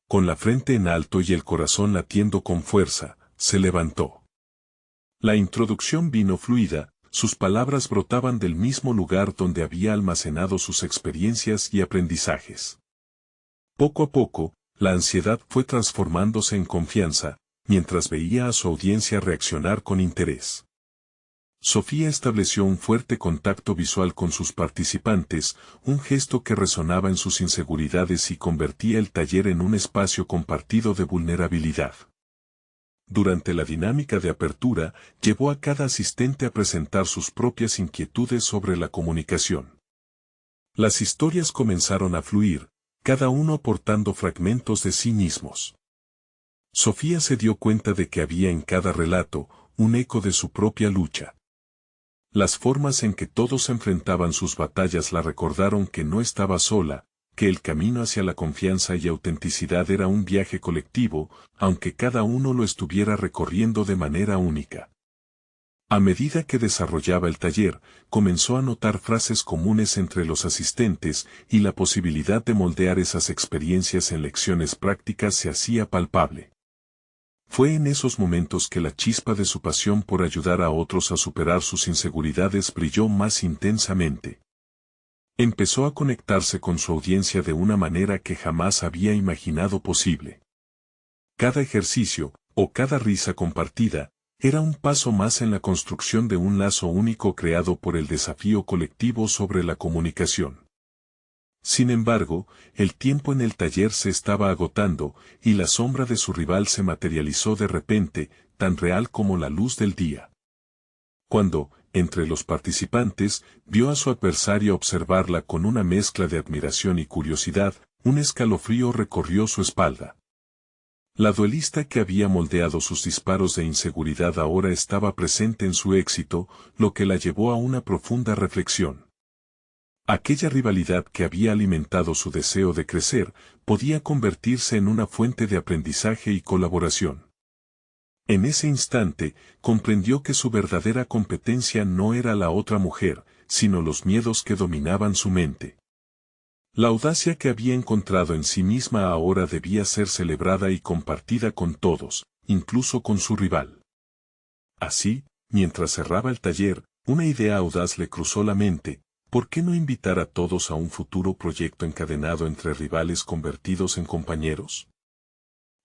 Con la frente en alto y el corazón latiendo con fuerza, se levantó. La introducción vino fluida, sus palabras brotaban del mismo lugar donde había almacenado sus experiencias y aprendizajes. Poco a poco, la ansiedad fue transformándose en confianza, mientras veía a su audiencia reaccionar con interés. Sofía estableció un fuerte contacto visual con sus participantes, un gesto que resonaba en sus inseguridades y convertía el taller en un espacio compartido de vulnerabilidad. Durante la dinámica de apertura, llevó a cada asistente a presentar sus propias inquietudes sobre la comunicación. Las historias comenzaron a fluir, cada uno aportando fragmentos de sí mismos. Sofía se dio cuenta de que había en cada relato un eco de su propia lucha. Las formas en que todos enfrentaban sus batallas la recordaron que no estaba sola, que el camino hacia la confianza y autenticidad era un viaje colectivo, aunque cada uno lo estuviera recorriendo de manera única. A medida que desarrollaba el taller, comenzó a notar frases comunes entre los asistentes, y la posibilidad de moldear esas experiencias en lecciones prácticas se hacía palpable. Fue en esos momentos que la chispa de su pasión por ayudar a otros a superar sus inseguridades brilló más intensamente. Empezó a conectarse con su audiencia de una manera que jamás había imaginado posible. Cada ejercicio, o cada risa compartida, era un paso más en la construcción de un lazo único creado por el desafío colectivo sobre la comunicación. Sin embargo, el tiempo en el taller se estaba agotando, y la sombra de su rival se materializó de repente, tan real como la luz del día. Cuando, entre los participantes, vio a su adversaria observarla con una mezcla de admiración y curiosidad, un escalofrío recorrió su espalda. La duelista que había moldeado sus disparos de inseguridad ahora estaba presente en su éxito, lo que la llevó a una profunda reflexión. Aquella rivalidad que había alimentado su deseo de crecer, podía convertirse en una fuente de aprendizaje y colaboración. En ese instante, comprendió que su verdadera competencia no era la otra mujer, sino los miedos que dominaban su mente. La audacia que había encontrado en sí misma ahora debía ser celebrada y compartida con todos, incluso con su rival. Así, mientras cerraba el taller, una idea audaz le cruzó la mente: ¿por qué no invitar a todos a un futuro proyecto encadenado entre rivales convertidos en compañeros?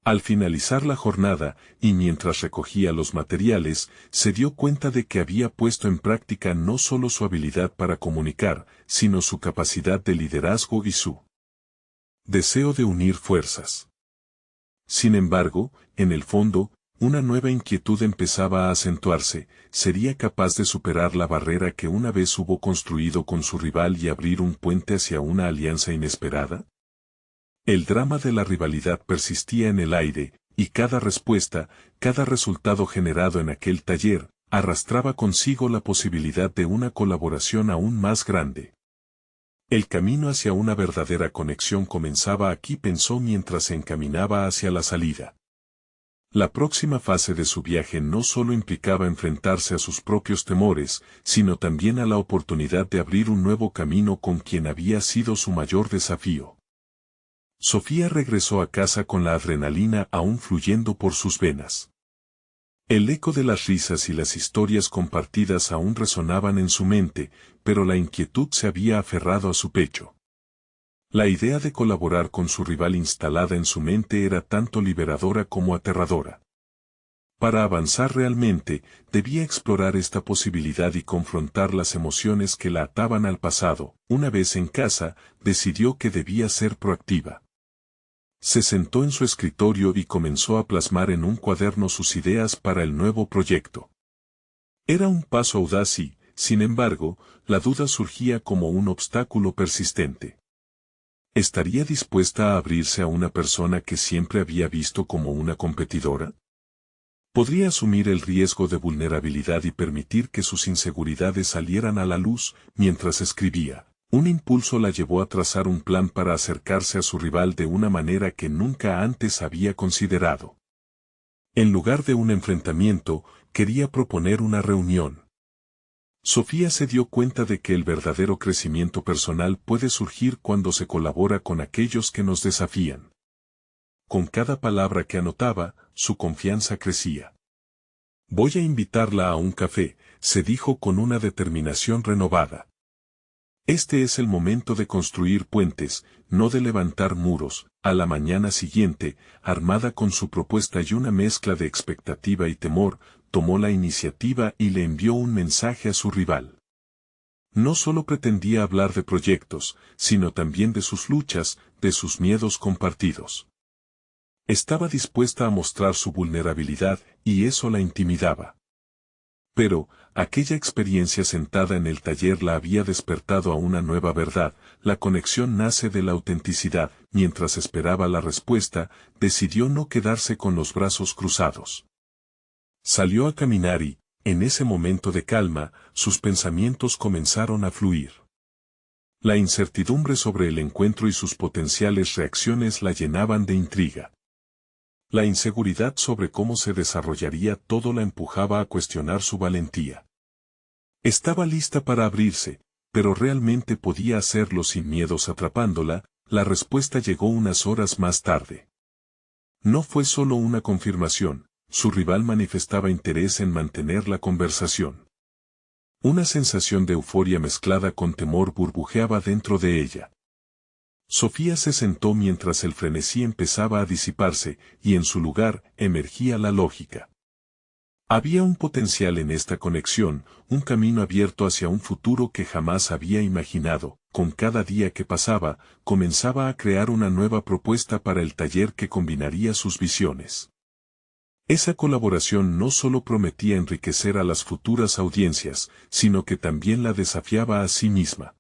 Al finalizar la jornada, y mientras recogía los materiales, se dio cuenta de que había puesto en práctica no solo su habilidad para comunicar, sino su capacidad de liderazgo y su deseo de unir fuerzas. Sin embargo, en el fondo, una nueva inquietud empezaba a acentuarse: ¿sería capaz de superar la barrera que una vez hubo construido con su rival y abrir un puente hacia una alianza inesperada? El drama de la rivalidad persistía en el aire, y cada respuesta, cada resultado generado en aquel taller, arrastraba consigo la posibilidad de una colaboración aún más grande. El camino hacia una verdadera conexión comenzaba aquí, pensó mientras se encaminaba hacia la salida. La próxima fase de su viaje no solo implicaba enfrentarse a sus propios temores, sino también a la oportunidad de abrir un nuevo camino con quien había sido su mayor desafío. Sofía regresó a casa con la adrenalina aún fluyendo por sus venas. El eco de las risas y las historias compartidas aún resonaban en su mente, pero la inquietud se había aferrado a su pecho. La idea de colaborar con su rival instalada en su mente era tanto liberadora como aterradora. Para avanzar realmente, debía explorar esta posibilidad y confrontar las emociones que la ataban al pasado. Una vez en casa, decidió que debía ser proactiva. Se sentó en su escritorio y comenzó a plasmar en un cuaderno sus ideas para el nuevo proyecto. Era un paso audaz y, sin embargo, la duda surgía como un obstáculo persistente. ¿Estaría dispuesta a abrirse a una persona que siempre había visto como una competidora? ¿Podría asumir el riesgo de vulnerabilidad y permitir que sus inseguridades salieran a la luz mientras escribía? Un impulso la llevó a trazar un plan para acercarse a su rival de una manera que nunca antes había considerado. En lugar de un enfrentamiento, quería proponer una reunión. Sofía se dio cuenta de que el verdadero crecimiento personal puede surgir cuando se colabora con aquellos que nos desafían. Con cada palabra que anotaba, su confianza crecía. Voy a invitarla a un café, se dijo con una determinación renovada. Este es el momento de construir puentes, no de levantar muros. A la mañana siguiente, armada con su propuesta y una mezcla de expectativa y temor, tomó la iniciativa y le envió un mensaje a su rival. No solo pretendía hablar de proyectos, sino también de sus luchas, de sus miedos compartidos. Estaba dispuesta a mostrar su vulnerabilidad, y eso la intimidaba. Pero, aquella experiencia sentada en el taller la había despertado a una nueva verdad: la conexión nace de la autenticidad. Mientras esperaba la respuesta, decidió no quedarse con los brazos cruzados. Salió a caminar y, en ese momento de calma, sus pensamientos comenzaron a fluir. La incertidumbre sobre el encuentro y sus potenciales reacciones la llenaban de intriga. La inseguridad sobre cómo se desarrollaría todo la empujaba a cuestionar su valentía. Estaba lista para abrirse, pero ¿realmente podía hacerlo sin miedos atrapándola? La respuesta llegó unas horas más tarde. No fue solo una confirmación, su rival manifestaba interés en mantener la conversación. Una sensación de euforia mezclada con temor burbujeaba dentro de ella. Sofía se sentó mientras el frenesí empezaba a disiparse, y en su lugar emergía la lógica. Había un potencial en esta conexión, un camino abierto hacia un futuro que jamás había imaginado. Con cada día que pasaba, comenzaba a crear una nueva propuesta para el taller que combinaría sus visiones. Esa colaboración no solo prometía enriquecer a las futuras audiencias, sino que también la desafiaba a sí misma.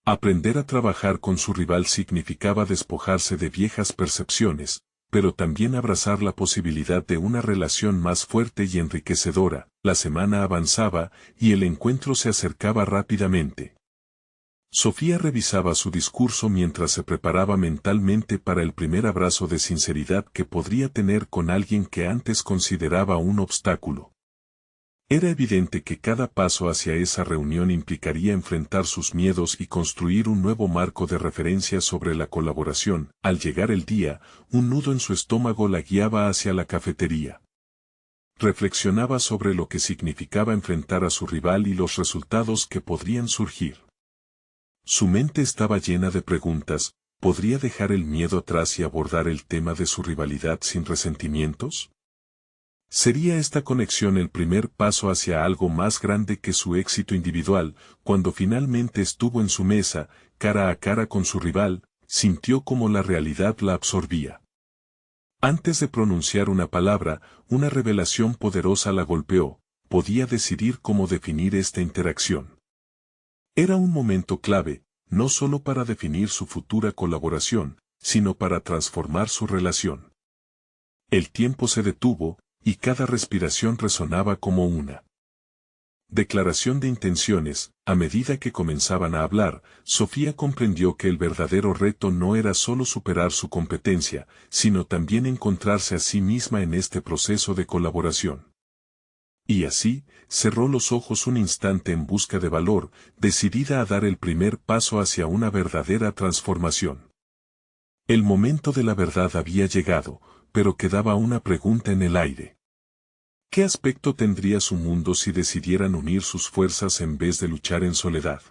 Aprender a trabajar con su rival significaba despojarse de viejas percepciones, pero también abrazar la posibilidad de una relación más fuerte y enriquecedora. La semana avanzaba, y el encuentro se acercaba rápidamente. Sofía revisaba su discurso mientras se preparaba mentalmente para el primer abrazo de sinceridad que podría tener con alguien que antes consideraba un obstáculo. Era evidente que cada paso hacia esa reunión implicaría enfrentar sus miedos y construir un nuevo marco de referencia sobre la colaboración. Al llegar el día, un nudo en su estómago la guiaba hacia la cafetería. Reflexionaba sobre lo que significaba enfrentar a su rival y los resultados que podrían surgir. Su mente estaba llena de preguntas. ¿Podría dejar el miedo atrás y abordar el tema de su rivalidad sin resentimientos? ¿Sería esta conexión el primer paso hacia algo más grande que su éxito individual? Cuando finalmente estuvo en su mesa, cara a cara con su rival, sintió como la realidad la absorbía. Antes de pronunciar una palabra, una revelación poderosa la golpeó. Podía decidir cómo definir esta interacción. Era un momento clave, no solo para definir su futura colaboración, sino para transformar su relación. El tiempo se detuvo, y cada respiración resonaba como una declaración de intenciones. A medida que comenzaban a hablar, Sofía comprendió que el verdadero reto no era solo superar su competencia, sino también encontrarse a sí misma en este proceso de colaboración. Y así, cerró los ojos un instante en busca de valor, decidida a dar el primer paso hacia una verdadera transformación. El momento de la verdad había llegado, pero quedaba una pregunta en el aire. ¿Qué aspecto tendría su mundo si decidieran unir sus fuerzas en vez de luchar en soledad?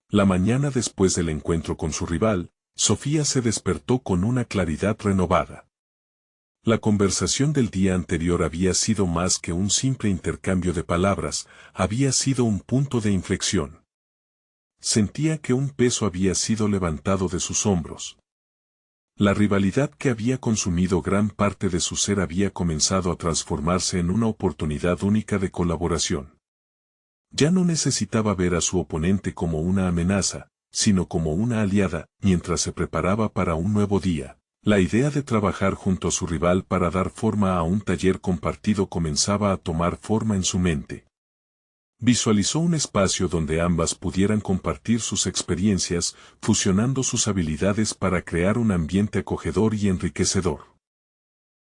La mañana después del encuentro con su rival, Sofía se despertó con una claridad renovada. La conversación del día anterior había sido más que un simple intercambio de palabras, había sido un punto de inflexión. Sentía que un peso había sido levantado de sus hombros. La rivalidad que había consumido gran parte de su ser había comenzado a transformarse en una oportunidad única de colaboración. Ya no necesitaba ver a su oponente como una amenaza, sino como una aliada. Mientras se preparaba para un nuevo día, la idea de trabajar junto a su rival para dar forma a un taller compartido comenzaba a tomar forma en su mente. Visualizó un espacio donde ambas pudieran compartir sus experiencias, fusionando sus habilidades para crear un ambiente acogedor y enriquecedor.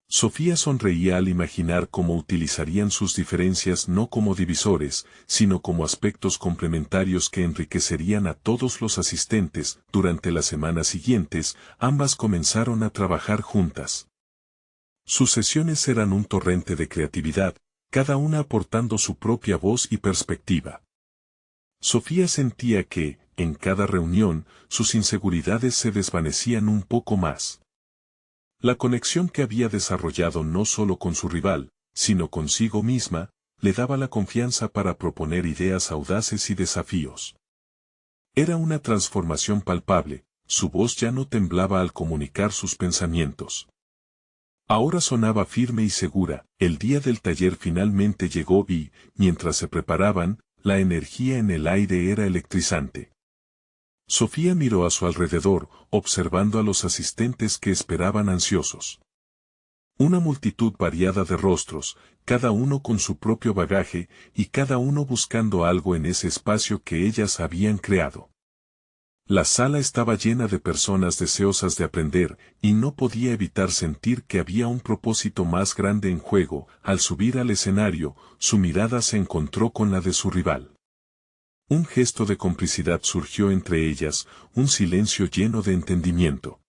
Sofía sonreía al imaginar cómo utilizarían sus diferencias no como divisores, sino como aspectos complementarios que enriquecerían a todos los asistentes. Durante las semanas siguientes, ambas comenzaron a trabajar juntas. Sus sesiones eran un torrente de creatividad, cada una aportando su propia voz y perspectiva. Sofía sentía que, en cada reunión, sus inseguridades se desvanecían un poco más. La conexión que había desarrollado no solo con su rival, sino consigo misma, le daba la confianza para proponer ideas audaces y desafíos. Era una transformación palpable, su voz ya no temblaba al comunicar sus pensamientos. Ahora sonaba firme y segura. El día del taller finalmente llegó y, mientras se preparaban, la energía en el aire era electrizante. Sofía miró a su alrededor, observando a los asistentes que esperaban ansiosos. Una multitud variada de rostros, cada uno con su propio bagaje, y cada uno buscando algo en ese espacio que ellas habían creado. La sala estaba llena de personas deseosas de aprender, y no podía evitar sentir que había un propósito más grande en juego. Al subir al escenario, su mirada se encontró con la de su rival. Un gesto de complicidad surgió entre ellas, un silencio lleno de entendimiento.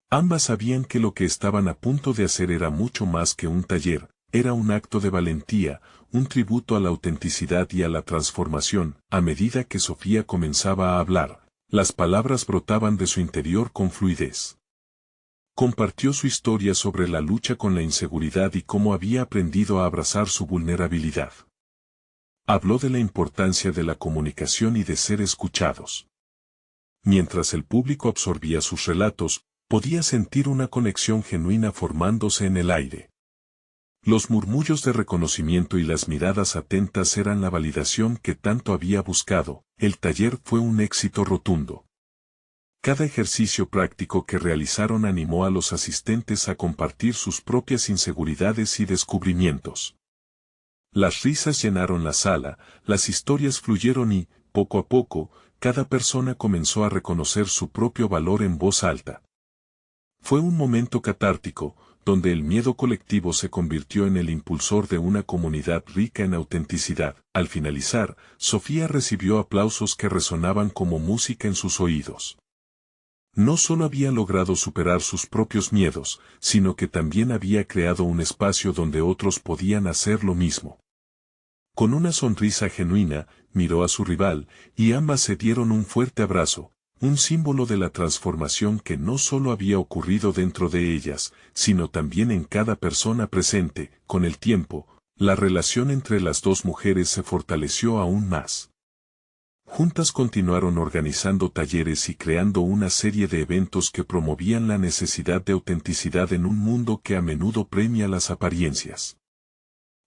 Ambas sabían que lo que estaban a punto de hacer era mucho más que un taller, era un acto de valentía, un tributo a la autenticidad y a la transformación. A medida que Sofía comenzaba a hablar, las palabras brotaban de su interior con fluidez. Compartió su historia sobre la lucha con la inseguridad y cómo había aprendido a abrazar su vulnerabilidad. Habló de la importancia de la comunicación y de ser escuchados. Mientras el público absorbía sus relatos, podía sentir una conexión genuina formándose en el aire. Los murmullos de reconocimiento y las miradas atentas eran la validación que tanto había buscado. El taller fue un éxito rotundo. Cada ejercicio práctico que realizaron animó a los asistentes a compartir sus propias inseguridades y descubrimientos. Las risas llenaron la sala, las historias fluyeron y, poco a poco, cada persona comenzó a reconocer su propio valor en voz alta. Fue un momento catártico, donde el miedo colectivo se convirtió en el impulsor de una comunidad rica en autenticidad. Al finalizar, Sofía recibió aplausos que resonaban como música en sus oídos. No solo había logrado superar sus propios miedos, sino que también había creado un espacio donde otros podían hacer lo mismo. Con una sonrisa genuina, miró a su rival, y ambas se dieron un fuerte abrazo, un símbolo de la transformación que no solo había ocurrido dentro de ellas, sino también en cada persona presente. Con el tiempo, la relación entre las dos mujeres se fortaleció aún más. Juntas continuaron organizando talleres y creando una serie de eventos que promovían la necesidad de autenticidad en un mundo que a menudo premia las apariencias.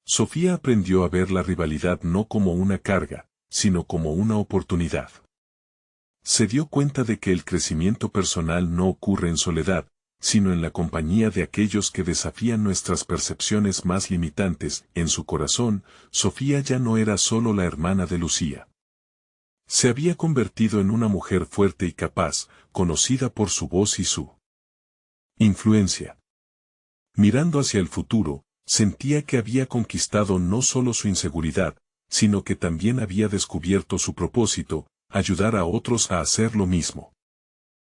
Sofía aprendió a ver la rivalidad no como una carga, sino como una oportunidad. Se dio cuenta de que el crecimiento personal no ocurre en soledad, sino en la compañía de aquellos que desafían nuestras percepciones más limitantes. En su corazón, Sofía ya no era solo la hermana de Lucía. Se había convertido en una mujer fuerte y capaz, conocida por su voz y su influencia. Mirando hacia el futuro, sentía que había conquistado no solo su inseguridad, sino que también había descubierto su propósito, ayudar a otros a hacer lo mismo.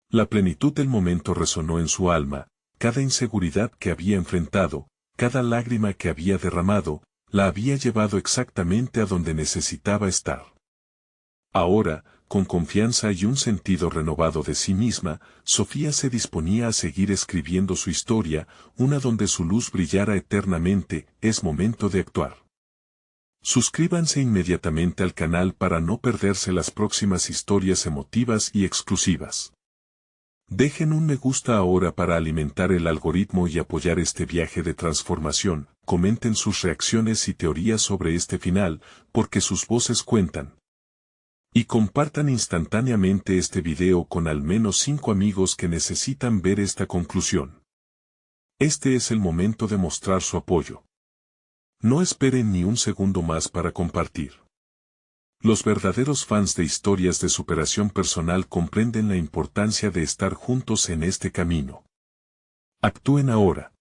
La plenitud del momento resonó en su alma, cada inseguridad que había enfrentado, cada lágrima que había derramado, la había llevado exactamente a donde necesitaba estar. Ahora, con confianza y un sentido renovado de sí misma, Sofía se disponía a seguir escribiendo su historia, una donde su luz brillara eternamente. Es momento de actuar. Suscríbanse inmediatamente al canal para no perderse las próximas historias emotivas y exclusivas. Dejen un me gusta ahora para alimentar el algoritmo y apoyar este viaje de transformación. Comenten sus reacciones y teorías sobre este final, porque sus voces cuentan. Y compartan instantáneamente este video con al menos 5 amigos que necesitan ver esta conclusión. Este es el momento de mostrar su apoyo. No esperen ni un segundo más para compartir. Los verdaderos fans de historias de superación personal comprenden la importancia de estar juntos en este camino. Actúen ahora.